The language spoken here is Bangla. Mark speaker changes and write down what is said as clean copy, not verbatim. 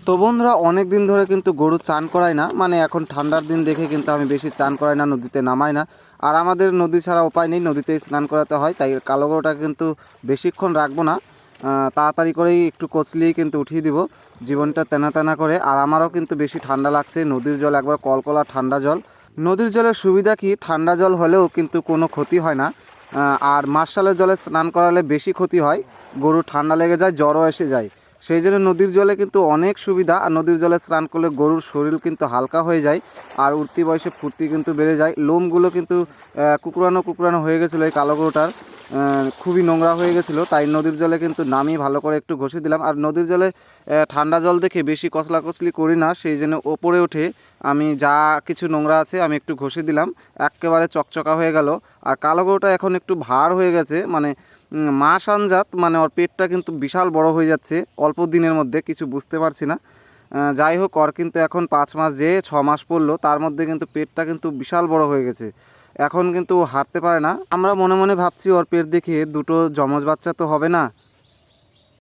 Speaker 1: তো বন্ধুরা, অনেক দিন ধরে কিন্তু গরু চান করাই না, মানে এখন ঠান্ডার দিন দেখে কিন্তু আমি বেশি চান করাই না, নদীতে নামাই না। আর আমাদের নদী ছাড়া উপায় নেই, নদীতেই স্নান করাতে হয়। তাই কালো গরুটাকে কিন্তু বেশিক্ষণ রাখবো না, তাড়াতাড়ি করেই একটু কচলিয়েই কিন্তু উঠিয়ে দিব, জীবনটা তেনা তেনা করে। আর আমারও কিন্তু বেশি ঠান্ডা লাগছে, নদীর জল একবার কলকলা ঠান্ডা জল। নদীর জলের সুবিধা কি, ঠান্ডা জল হলেও কিন্তু কোনো ক্ষতি হয় না। আর মার্শালের জলে স্নান করালে বেশি ক্ষতি হয়, গরু ঠান্ডা লেগে যায়, জ্বরও এসে যায়। সেই জন্য নদীর জলে কিন্তু অনেক সুবিধা। আর নদীর জলে স্নান করলে গরুর শরীর কিন্তু হালকা হয়ে যায়, আর উঠতি বয়সে ফুর্তি কিন্তু বেড়ে যায়। লোমগুলো কিন্তু কুকরানো কুকরানো হয়ে গেছিলো এই কালো গরুটার, খুবই নোংরা হয়ে গেছিলো। তাই নদীর জলে কিন্তু নামিয়ে ভালো করে একটু ঘষে দিলাম। আর নদীর জলে ঠান্ডা জল দেখে বেশি কচলাকচলি করি না, সেই জন্য ওপরে উঠে আমি যা কিছু নোংরা আছে আমি একটু ঘষে দিলাম, একেবারে চকচকা হয়ে গেল। আর কালো গরুটা এখন একটু ভার হয়ে গেছে, মানে মাস আনজাত, মানে ওর পেটটা কিন্তু বিশাল বড় হয়ে যাচ্ছে অল্প দিনের মধ্যে, কিছু বুঝতে পারছি না। যাই হোক, ওর কিন্তু এখন 5 মাস যে 6 মাস পড়লো, তার মধ্যে কিন্তু পেটটা কিন্তু বিশাল বড় হয়ে গেছে। এখন কিন্তু হাঁটতে পারে না। আমরা মনে মনে ভাবছি ওর পেট দেখে দুটো যমজ বাচ্চা তো হবে না।